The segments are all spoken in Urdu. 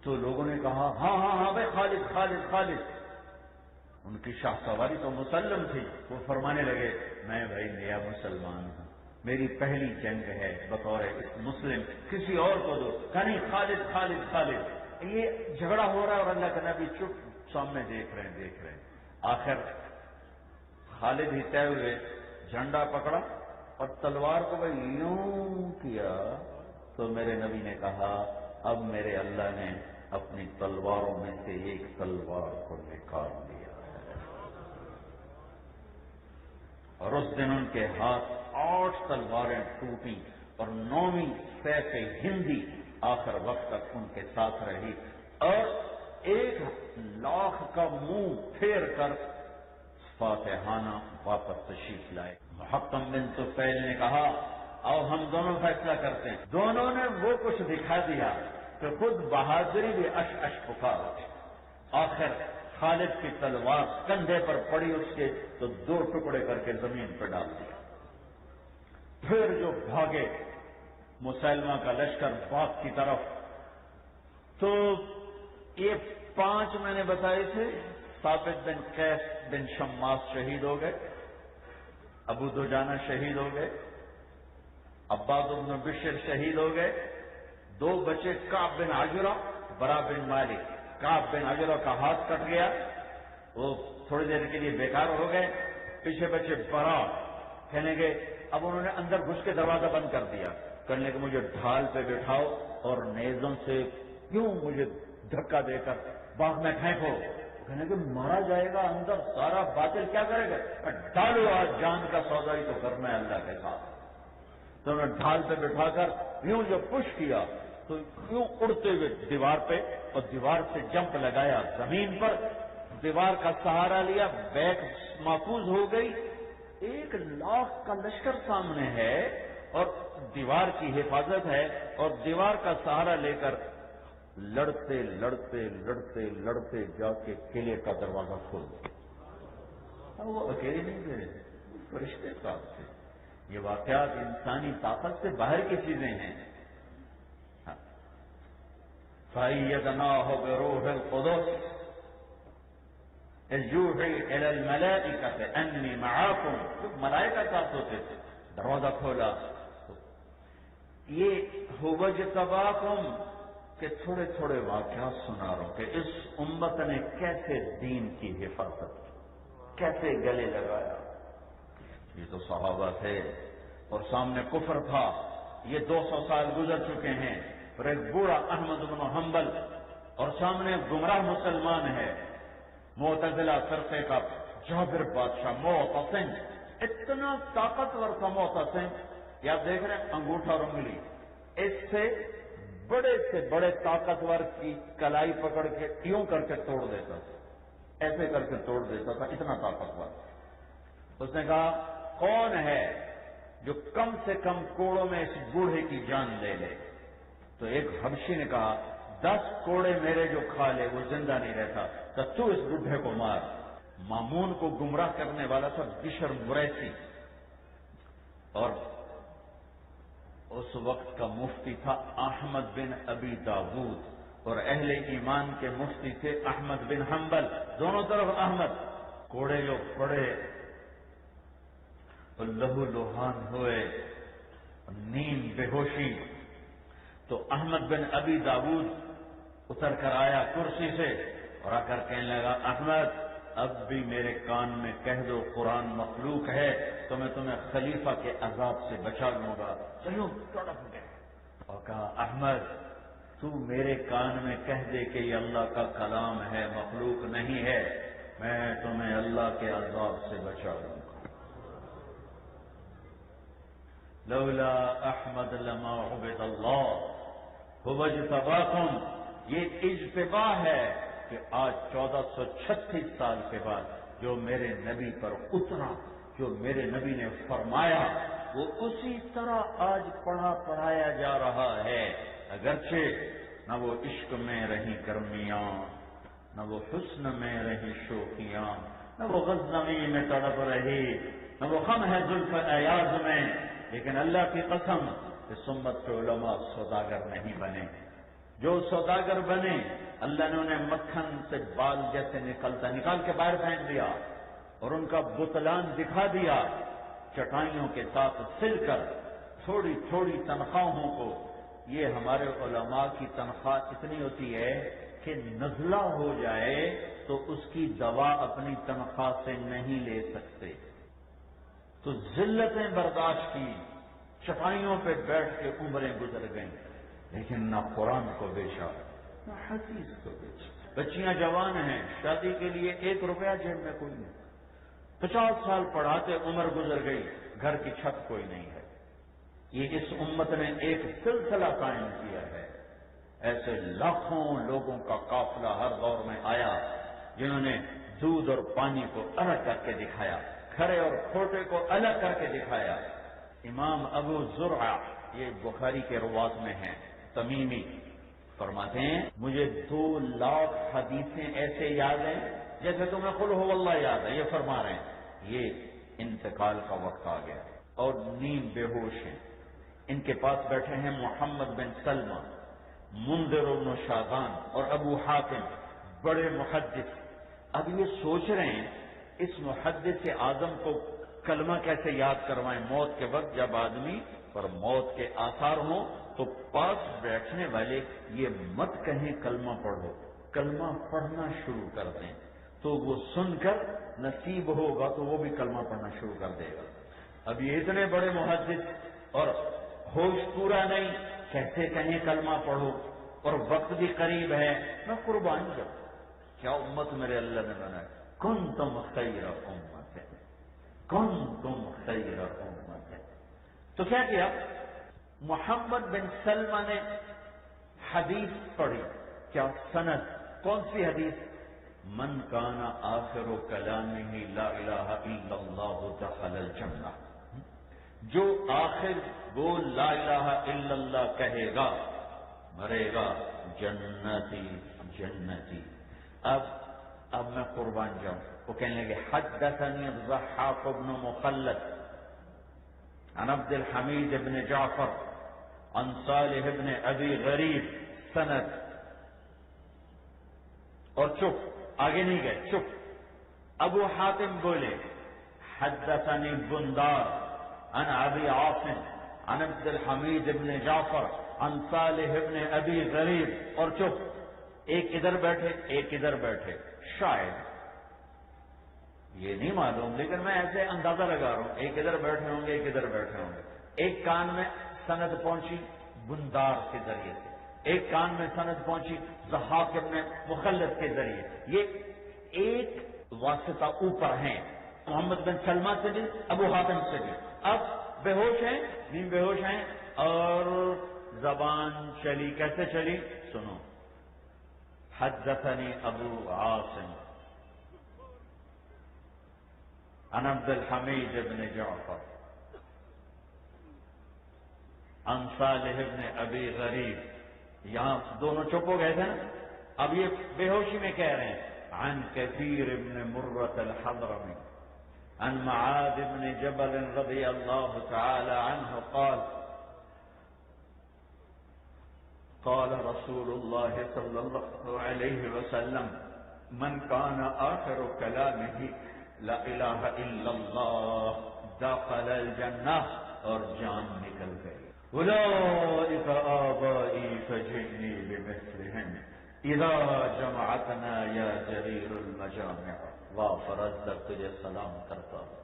تو لوگوں نے کہا ہاں ہاں ہاں بھائی خالد خالد خالد. ان کی شاہ سواری تو مسلم تھی. وہ فرمانے لگے میں بھائی نیا مسلمان ہوں, میری پہلی جنگ ہے بطور مسلم, کسی اور کو دو. کہ نہیں خالد خالد خالد. یہ جھگڑا ہو رہا ہے اور اللہ کا نبی چپ سامنے دیکھ رہے ہیں. آخر خالد ہی طے ہوئے, جھنڈا پکڑا اور تلوار کو بھائی یوں کیا تو میرے نبی نے کہا اب میرے اللہ نے اپنی تلواروں میں سے ایک تلوار کو نکال لیا ہے. اور اس دن ان کے ہاتھ 8 تلواریں ٹوٹی اور 9ویں سیف ہندی آخر وقت تک ان کے ساتھ رہی, اور 1,00,000 کا منہ پھیر کر فاتحانہ واپس تشریف لائے. محکم بن طفیل نے کہا اور ہم دونوں فیصلہ کرتے ہیں. دونوں نے وہ کچھ دکھا دیا کہ خود بہادری بھی اش اش پکار اٹھی. آخر خالد کی تلوار کندھے پر پڑی اس کے تو 2 ٹکڑے کر کے زمین پر ڈال دیا. پھر جو بھاگے مسلمہ کا لشکر باغ کی طرف, تو یہ 5 میں نے بتائے تھے. ثابت بن قیس بن شماس شہید ہو گئے, ابو دجانہ شہید ہو گئے, عباد بن بشر شہید ہو گئے. 2 بچے کعب بن عجرہ, برا بن مالک. کعب بن عجرہ کا ہاتھ کٹ گیا, وہ تھوڑی دیر کے لیے بیکار ہو گئے. پیچھے بچے برا کہنے گے, اب انہوں نے اندر گھس کے دروازہ بند کر دیا. کرنے کہ مجھے ڈھال پہ بٹھاؤ اور نیزوں سے کیوں مجھے دھکا دے کر باغ میں پھینکو. کہنے کہ مارا جائے گا اندر, سارا باطل کیا کرے گا, ڈالو آج جان کا سودا ہی تو کرنا ہے اللہ کے ساتھ. تو انہوں نے ڈھال پہ بٹھا کر یوں جو پش کیا تو یوں اڑتے ہوئے دیوار پہ, اور دیوار سے جمپ لگایا زمین پر, دیوار کا سہارا لیا, بیک محفوظ ہو گئی. 1,00,000 کا لشکر سامنے ہے اور دیوار کی حفاظت ہے, اور دیوار کا سہارا لے کر لڑتے لڑتے لڑتے لڑتے جا کے قلعے کا دروازہ کھول دیا. وہ اکیلے نہیں تھے, فرشتے ساتھ تھے. یہ واقعات انسانی طاقت سے باہر کی چیزیں ہیں. فَأَيَّدْنَاهُ بِرُوحِ الْقُدُسِ إِذْ يُوحِي إِلَى الْمَلَائِكَةِ أَنِّي مَعَكُمْ. ملائکہ ساتھ ہوتے تھے. دروازہ کھولا تو یہ هُوَجْتَبَاكُمْ کہ تھوڑے تھوڑے واقعات سنا رہا ہوں کہ اس امت نے کیسے دین کی حفاظت کی, کیسے گلے لگایا. یہ تو صحابہ تھے اور سامنے کفر تھا. یہ 200 سال گزر چکے ہیں, اور ایک بوڑھا احمد بن حنبل, اور سامنے گمراہ مسلمان ہے معتزلہ فرقے کا جابر بادشاہ معتصم. اتنا طاقتور تھا معتصم, یہ آپ دیکھ رہے ہیں انگوٹھا اور انگلی, اس سے بڑے طاقتور کی کلائی پکڑ کے یوں کر کے توڑ دیتا تھا, ایسے کر کے توڑ دیتا تھا, اتنا طاقتور. اس نے کہا کون ہے جو کم سے کم کوڑوں میں اس بوڑھے کی جان لے لے. تو ایک حبشی نے کہا 10 کوڑے میرے جو کھا لے وہ زندہ نہیں رہتا, تو اس بوڑھے کو مار. مامون کو گمراہ کرنے والا تھا بشر مریسی, اور اس وقت کا مفتی تھا احمد بن ابی داود, اور اہل ایمان کے مفتی تھے احمد بن حنبل. دونوں طرف احمد. کوڑے جو پڑے اور لہو لوہان ہوئے, نیند بے ہوشی. تو احمد بن ابی داود اتر کر آیا کرسی سے اور آ کر کہنے لگا احمد اب بھی میرے کان میں کہہ دو قرآن مخلوق ہے تو میں تمہیں خلیفہ کے عذاب سے بچا لوں گا. چلو تڑپ گئے اور کہا احمد تو میرے کان میں کہہ دے کہ یہ اللہ کا کلام ہے, مخلوق نہیں ہے, میں تمہیں اللہ کے عذاب سے بچا لوں گا. لولا احمد لما عبد اللہ هو اجتباکم. یہ اجتباء ہے کہ آج 1436 سال کے بعد جو میرے نبی پر اترا, جو میرے نبی نے فرمایا, وہ اسی طرح آج پڑھایا جا رہا ہے. اگرچہ نہ وہ عشق میں رہی گرمیاں, نہ وہ حسن میں رہی شوخیاں, نہ وہ غزنوی میں تڑپ رہی, نہ وہ غم ہے زلف ایاز میں, لیکن اللہ کی قسم اس امت کے علماء سوداگر نہیں بنے. جو سوداگر بنے اللہ نے انہیں مکھن سے بال جیسے نکال کے باہر پھینک دیا اور ان کا بطلان دکھا دیا، چٹائیوں کے ساتھ سل کر تھوڑی تھوڑی تنخواہوں کو. یہ ہمارے علماء کی تنخواہ اتنی ہوتی ہے کہ نزلہ ہو جائے تو اس کی دوا اپنی تنخواہ سے نہیں لے سکتے. تو ذلتیں برداشت کی، چٹائیوں پہ بیٹھ کے عمریں گزر گئیں، لیکن نہ قرآن کو بیچا نہ حدیث کو بیچا. بچیاں جوان ہیں، شادی کے لیے 1 روپیہ جیب میں کوئی نہیں. 50 سال پڑھاتے عمر گزر گئی، گھر کی چھت کوئی نہیں ہے. یہ اس امت نے ایک سلسلہ قائم کیا ہے. ایسے لاکھوں لوگوں کا قافلہ ہر دور میں آیا جنہوں نے دودھ اور پانی کو الگ کر کے دکھایا، کھرے اور کھوٹے کو الگ کر کے دکھایا. امام ابو زرع، یہ بخاری کے روات میں ہیں، تمیمی، فرماتے ہیں مجھے 2 لاکھ حدیثیں ایسے یاد ہیں جیسے تمہیں قل هو اللہ یاد ہے. یہ فرما رہے ہیں یہ انتقال کا وقت آ گیا اور نیم بے ہوش ہیں. ان کے پاس بیٹھے ہیں محمد بن سلمہ، منذر بن شاذان اور ابو حاتم، بڑے محدث. اب یہ سوچ رہے ہیں اس محدث اعظم کو کلمہ کیسے یاد کروائیں موت کے وقت، جب آدمی پر موت کے آثار ہوں تو پاس بیٹھنے والے یہ مت کہیں کلمہ پڑھو، کلمہ پڑھنا شروع کر دیں تو وہ سن کر نصیب ہوگا تو وہ بھی کلمہ پڑھنا شروع کر دے گا. اب یہ اتنے بڑے محدث اور ہوش پورا نہیں، کیسے کہیں کلمہ پڑھو اور وقت بھی قریب ہے. میں قربان جاؤں، کیا امت میرے اللہ نے بنایا. کنتم خیر امت، کنتم خیر امت. تو کیا کیا؟ محمد بن سلمہ نے حدیث پڑھی. کیا سند؟ کون سی حدیث؟ من کان آخر کلامہ لا الہ الا اللہ دخل الجنہ. جو آخر وہ لا الہ الا اللہ کہے گا مرے گا جنتی جنتی. اب میں قربان جاؤں. وہ کہنے لگے حدثنی الضحاک بن مخلد عن عبد الحمید بن جعفر عن صالح بن ابی غریب سند. اور چپ، آگے نہیں گئے، چپ. ابو حاتم بولے حدثنی بندار عن ابی عاصم عن عبد الحمید بن جعفر عن صالح بن ابی غریب. اور چپ. ایک ادھر بیٹھے ایک ادھر بیٹھے. شاید یہ نہیں معلوم لیکن میں ایسے اندازہ لگا رہا ہوں ایک ادھر بیٹھے ہوں گے ایک ادھر بیٹھے ہوں گے. ایک کان میں سند پہنچی بندار کے ذریعے سے، ایک کان میں سند پہنچی ضحاک ابن مخلد کے ذریعے. یہ ایک واسطہ اوپر ہیں محمد بن سلمہ سے بھی ابو حاتم سے بھی. اب بے ہوش ہیں، نیم بے ہوش ہیں اور زبان چلی. کیسے چلی؟ سنو. حدثنی ابو عاصم عن عبد الحمید بن جعفر عن صالح بن ابی غریب. یہاں دونوں چپ ہو گئے تھے نا. اب یہ بے ہوشی میں کہہ رہے ہیں عن کثیر بن مرۃ الحضرمی عن معاذ بن جبل رضی اللہ تعالی عنہ قال قال رسول اللہ صلی اللہ علیہ وسلم من کان آخر کلامہ لا الہ الا اللہ دخل الجنہ. اور جان نکل گئی. اولئک آبائی فجئنی بمثلہم اذا جمعتنا یا جریر المجامع. واہ فرزدق تجھے سلام کرتا ہوں.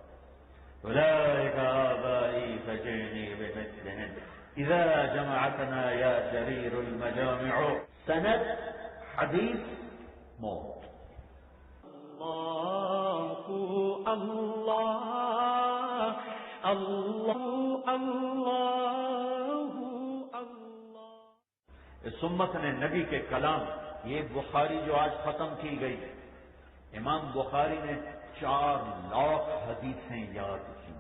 اولئک آبائی فجئنی بمثلہم اذا جمعتنا یا جریر المجامع. سند، حدیث، موت. اللہ اللہ اللہ اللہ اللہ. اس امت نے نبی کے کلام، یہ بخاری جو آج ختم کی گئی، امام بخاری نے 4 لاکھ حدیثیں یاد کی.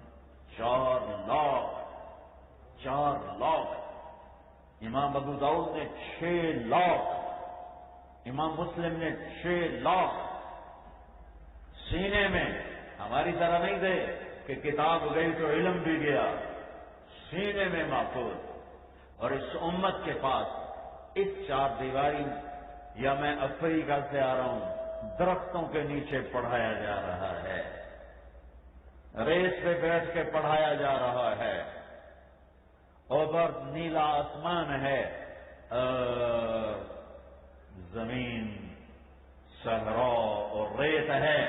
4 لاکھ. امام ابو داؤد نے 6 لاکھ. امام مسلم نے 6 لاکھ. سینے میں ہماری طرح نہیں تھے کہ کتاب گئی تو علم بھی گیا. سینے میں محفوظ. اور اس امت کے پاس اس چار دیواری یا میں افریقہ سے آ رہا ہوں، درختوں کے نیچے پڑھایا جا رہا ہے، ریت پہ بیٹھ کے پڑھایا جا رہا ہے، اوپر نیلا آسمان ہے، زمین صحرا اور ریت ہے،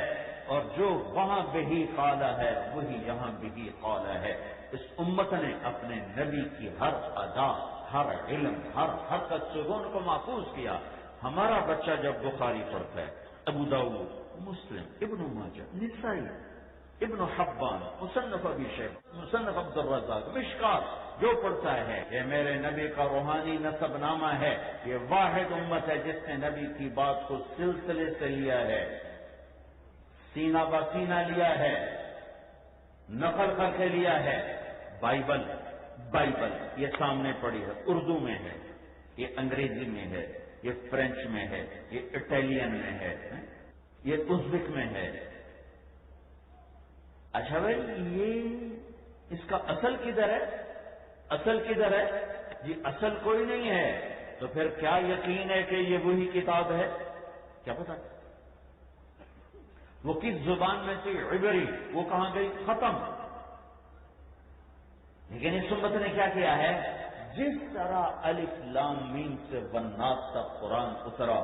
اور جو وہاں بہی قالا ہے وہی یہاں بہی قالا ہے۔ اس امت نے اپنے نبی کی ہر ادا، ہر علم، ہر حرکت سکون کو محفوظ کیا۔ ہمارا بچہ جب بخاری پڑھتا ہے، ابو داؤد، مسلم، ابن ماجہ، نسائی، ابن حبان، مصنف ابی شیبہ، مصنف عبد الرزاق، مشکات، جو پڑھتا ہے یہ میرے نبی کا روحانی نسب نامہ ہے۔ یہ واحد امت ہے جس نے نبی کی بات کو سلسلے سے لیا ہے، سینہ بہ سینہ لیا ہے، نقل کر کے لیا ہے۔ بائبل یہ سامنے پڑی ہے، اردو میں ہے، یہ انگریزی میں ہے، یہ فرینچ میں ہے، یہ اٹالین میں ہے، یہ ازبک میں ہے۔ اچھا بھائی، یہ اس کا اصل کدھر ہے؟ اصل کدھر ہے؟ یہ اصل کوئی نہیں ہے، تو پھر کیا یقین ہے کہ یہ وہی کتاب ہے؟ کیا پتا وہ کس زبان میں تھی؟ عبری، وہ کہاں گئی؟ ختم۔ لیکن اس امت نے کیا کیا ہے؟ جس طرح الف لام میم سے والناس تک قرآن اترا،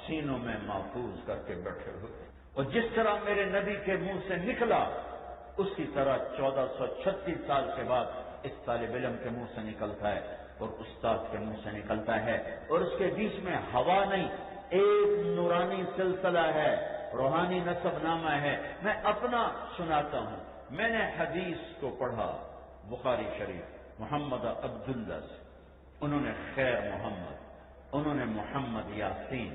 سینوں میں محفوظ کر کے بیٹھے ہوئے، اور جس طرح میرے نبی کے منہ سے نکلا اسی طرح 1436 سال کے بعد اس طالب علم کے منہ سے نکلتا ہے اور استاد کے منہ سے نکلتا ہے، اور اس کے بیچ میں ہوا نہیں، ایک نورانی سلسلہ ہے، روحانی نسب نامہ ہے۔ میں اپنا سناتا ہوں، میں نے حدیث کو پڑھا، بخاری شریف، محمد عبداللہ سے، انہوں نے خیر محمد، انہوں نے محمد یاسین،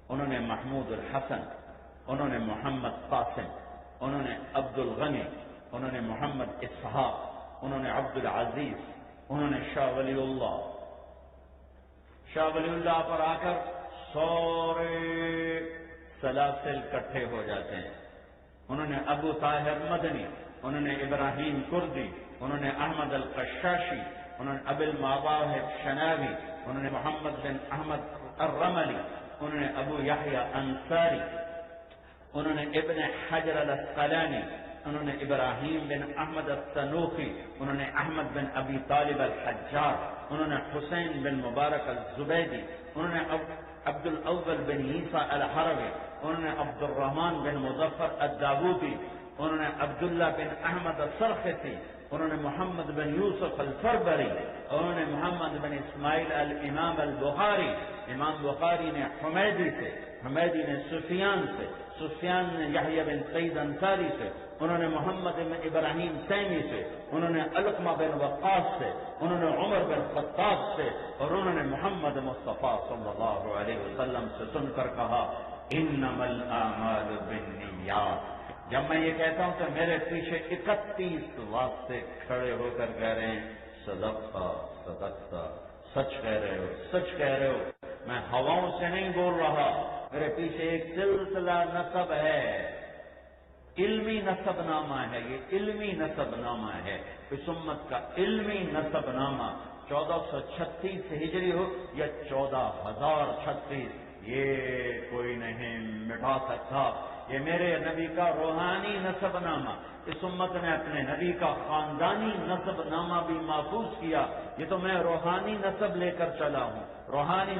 انہوں نے محمود الحسن، انہوں نے محمد قاسم، انہوں نے عبد الغنی، انہوں نے محمد اسحاق، انہوں نے عبد العزیز، انہوں نے شاہ ولی اللہ پر آ کر سورے سلاسل کٹھے ہو جاتے ہیں۔ انہوں نے ابو طاہر مدنی، انہوں نے ابراہیم کردی، انہوں نے احمد القشاشی، انہوں نے ابو المواہب شناوی، انہوں نے محمد بن احمد الرملی، انہوں نے ابو یحییٰ انصاری، انہوں نے ابن حجر الاسقلانی، انہوں نے ابراہیم بن احمد التنوخی، انہوں نے احمد بن ابی طالب الحجار، انہوں نے حسین بن مبارک الزبیدی، انہوں نے عبد الاول بن عیسیٰ الحروی، انہوں نے عبد الرحمن بن مظفر الداودی، انہوں نے عبداللہ بن احمد السرخسی، انہوں نے محمد بن یوسف الفربری، انہوں نے محمد بن اسماعیل الامام البخاری، امام بخاری نے حمیدی سے، حمیدی نے سفیان سے، سفیان نے یحییٰ بن سعید انصاری سے، انہوں نے محمد بن ابراہیم تیمی سے، انہوں نے علقمہ بن وقاص سے، انہوں نے عمر بن خطاب سے، اور انہوں نے محمد مصطفیٰ صلی اللہ علیہ وسلم سے سن کر کہا انما الاعمال بالنیات۔ جب میں یہ کہتا ہوں تو میرے پیچھے 31 واسطے کھڑے ہو کر کہہ رہے ہیں صدقہ، سچ کہہ رہے ہو، سچ کہہ رہے ہو۔ میں ہواؤں سے نہیں بول رہا، میرے پیچھے ایک سلسلہ نسب ہے، علمی نسب نامہ ہے، یہ علمی نسب نامہ ہے، اس امت کا علمی نسب نامہ 1436 ہجری ہو یا 14036، یہ کوئی نہیں مٹا سکتا۔ یہ میرے نبی کا روحانی نسب نامہ، اس امت نے اپنے نبی کا خاندانی نسب نامہ بھی محفوظ کیا۔ یہ تو میں روحانی نسب لے کر چلا ہوں، روحانی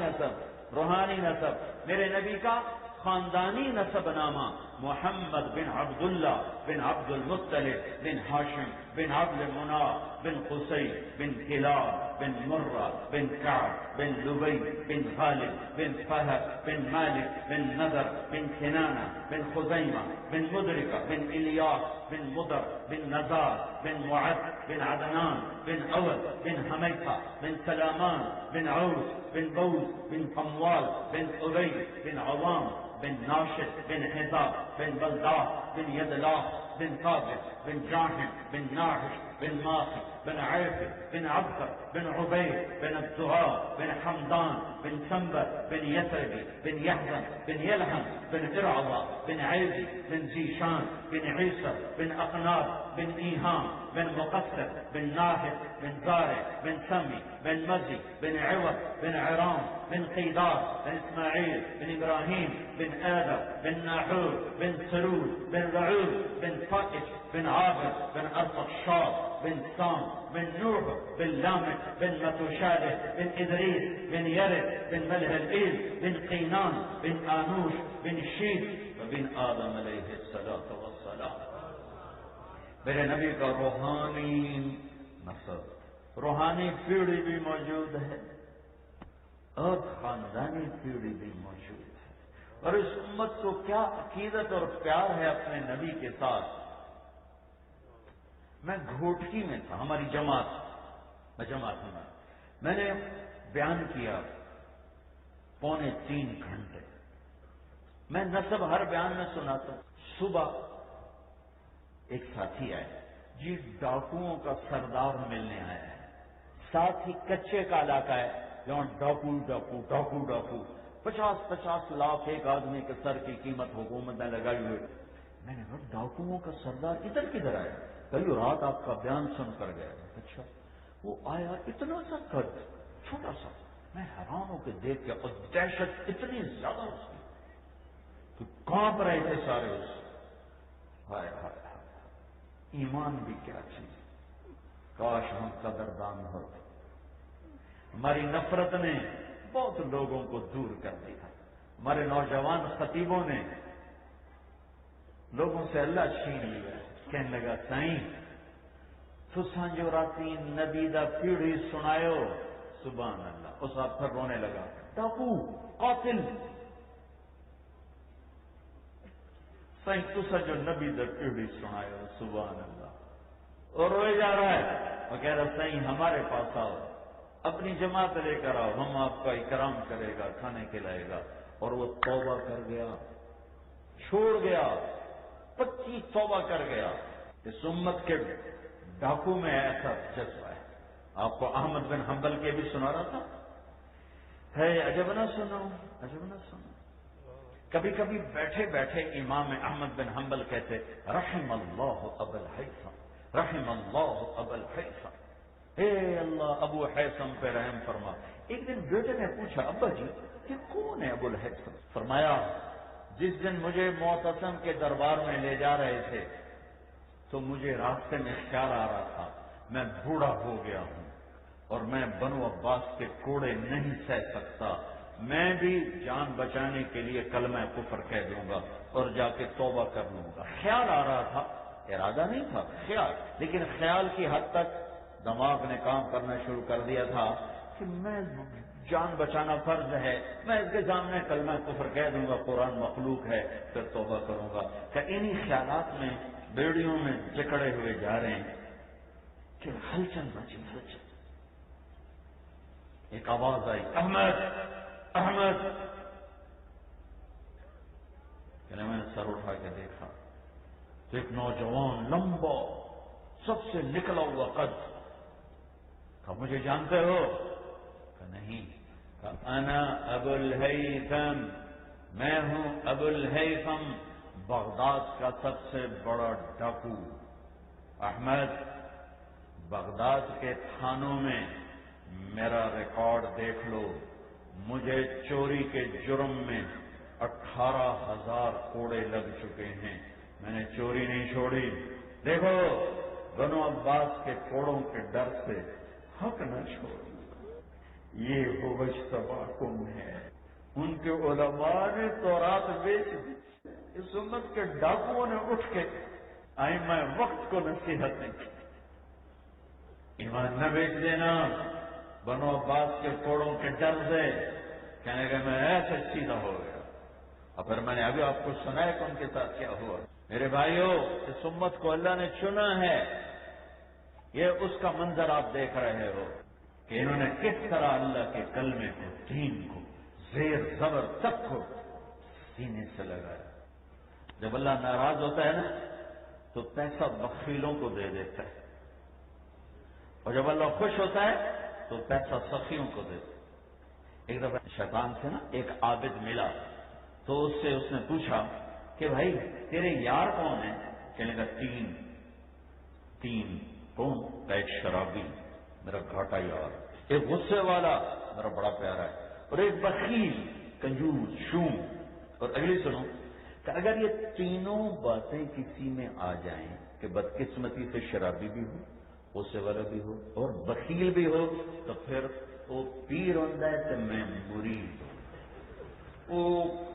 نسب میرے نبی کا خاندانی نسب نامہ محمد بن عبداللہ بن عبد المطلب بن ہاشم بن عبد مناف بن قصی بن کلاب بن مرہ بن کعب بن لبی بن غالب بن فہد بن مالک بن نضر بن کنانہ بن خزیمہ بن مدرکہ بن الیاس بن مدر بن نزار بن معد بن عدنان بن اول بن حمیفہ بن سلامان بن عوس بن بوز بن قموال بن ابی بن عوام بن ناشد بن حزاب بن بلداد بن یدلاف بن قابس بن جاحم بن ناحش بن ماخي بن عيف بن عبقر بن عبيد بن الزهار بن حمدان بن سنبر بن يثرب بن يحزن بن يلحم بن إرعضة بن عيزي بن زيشان بن عيسى بن أقنار بن إيهام بن مقصر بن ناهد بن زارع بن سمي بن مزي بن عوض بن عرام بن قيدار بن إسماعيل بن إبراهيم بن آدم بن ناحور بن سرود بن رعود بن طائش بن عابر بن أرطشاد بن سام بن نوح بن لامك بن متوشاله بن إدريس بن يرد بن ملهلئيل بن قينان بن آنوش بن شيد وبن آدم علیہ الصلاۃ والسلام. میرے نبی کا روحانی نسب، روحانی پیڑھی بھی موجود ہے اور خاندانی پیڑھی بھی موجود ہے. اور اس امت کو کیا عقیدت اور پیار ہے اپنے نبی کے ساتھ. میں گھوٹکی میں تھا، ہماری جماعت میں نے بیان کیا 2.25 گھنٹے. میں نسب ہر بیان میں سناتا ہوں. صبح ایک ساتھی آئے، جی ڈاکوؤں کا سردار ملنے آیا ہے. ساتھ ہی کچے کا علاقہ ہے جہاں ڈاکو 50 لاکھ ایک آدمی کے سر کی قیمت حکومت نے لگائی ہوئی. میں نے کہا ڈاکوؤں کا سردار کدھر آیا؟ کئی رات آپ کا بیان سن کر گیا. اچھا. وہ آیا اتنا سا قد، چھوٹا سا. میں حیران ہو کے دیکھ کے، اور دہشت اتنی زیادہ اس کی کہ کانپ رہے تھے سارے. اس ہائے ہائے ہائے، ایمان بھی کیا چیز. کاش ہم قدردان ہوتے. ہماری نفرت نے بہت لوگوں کو دور کر دیا. ہمارے نوجوان خطیبوں نے لوگوں سے اللہ چھین لیا. کہنے لگا سائیں تساں جو راتی نبی دا پیڑھی سنایو، سبحان اللہ. اس وقت پھر رونے لگا. ڈاکو، قاتل. سائیں تساں جو نبی دا پیڑھی سنایو، سبحان اللہ. اور روئے جا رہا ہے. وہ کہہ رہا سائیں ہمارے پاس آؤ، اپنی جماعت لے کر آؤ، ہم آپ کا اکرام کرے گا، کھانے کھلائے گا. اور وہ توبہ کر گیا، چھوڑ گیا. 25 توبہ کر گیا. اس امت کے ڈاکو میں ایسا جذبہ ہے. آپ کو احمد بن حنبل کے بھی سنا رہا تھا. ہے عجب نہ سنو. کبھی کبھی بیٹھے بیٹھے امام احمد بن حنبل کہتے رحم اللہ ابا الحیثم، رحم اللہ ابا الحیثم. اے اللہ ابو حیثم پہ رحم فرما. ایک دن بیٹے نے پوچھا ابا جی کہ کون ہے ابو الحیثم؟ فرمایا جس دن مجھے معتصم کے دربار میں لے جا رہے تھے تو مجھے راستے میں خیال آ رہا تھا میں بوڑھا ہو گیا ہوں اور میں بنو عباس کے کوڑے نہیں سہ سکتا، میں بھی جان بچانے کے لیے کلمہ کفر کہہ دوں گا اور جا کے توبہ کر لوں گا. خیال آ رہا تھا، ارادہ نہیں تھا، خیال. لیکن خیال کی حد تک دماغ نے کام کرنا شروع کر دیا تھا کہ میں جان بچانا فرض ہے، میں اس کے سامنے کلمہ کفر کہہ دوں گا، قرآن مخلوق ہے، پھر توبہ کروں گا. کہ انہی خیالات میں بیڑیوں میں جکڑے ہوئے جا رہے ہیں کہ ہلچل مچی. ایک آواز آئی احمد احمد. میں نے سر اٹھا کے دیکھا تو ایک نوجوان لمبا سب سے نکلا ہوا قد. کہا مجھے جانتے ہو؟ کہ نہیں. کہا انا ابو الہیثم، میں ہوں ابو الہیثم، بغداد کا سب سے بڑا ڈاکو. احمد بغداد کے تھانوں میں میرا ریکارڈ دیکھ لو، مجھے چوری کے جرم میں 18,000 کوڑے لگ چکے ہیں، میں نے چوری نہیں چھوڑی. دیکھو بنو عباس کے کوڑوں کے ڈر سے حق نہ چھوڑ. یہ تباکم ہے. ان کے علماء نے تورات بیچ دی. اس امت کے ڈاکوؤں نے اٹھ کے ائمہ وقت کو نصیحت نہیں کی. ایمان نہ بیچ دینا بنو عباس کے کوڑوں کے ڈر سے. کہنے کہ میں ایسے سیدھا ہو گیا. اور پھر میں نے ابھی آپ کو سنایا کہ ان کے ساتھ کیا ہوا. میرے بھائیوں اس امت کو اللہ نے چنا ہے. یہ اس کا منظر آپ دیکھ رہے ہو کہ انہوں نے کس طرح اللہ کے کلمے کو، دین کو، زیر زبر تک کو سینے سے لگایا. جب اللہ ناراض ہوتا ہے نا تو پیسہ بخیلوں کو دے دیتا ہے. اور جب اللہ خوش ہوتا ہے تو پیسہ سخیوں کو دیتا. ایک دفعہ شیطان سے نا ایک عابد ملا تو اس نے پوچھا کہ بھائی تیرے یار کون ہیں؟ کہنے کا تین. کون؟ ایک شرابی میرا گھاٹا یار، ایک غصے والا میرا بڑا پیارا ہے، اور ایک بخیل کنجوس شوم. اور اگلی سنو کہ اگر یہ تینوں باتیں کسی میں آ جائیں کہ بدقسمتی سے شرابی بھی ہو، غصے والا بھی ہو اور بخیل بھی ہو، تو پھر وہ پیر ہوتا ہے تو میں مرید ہوں. وہ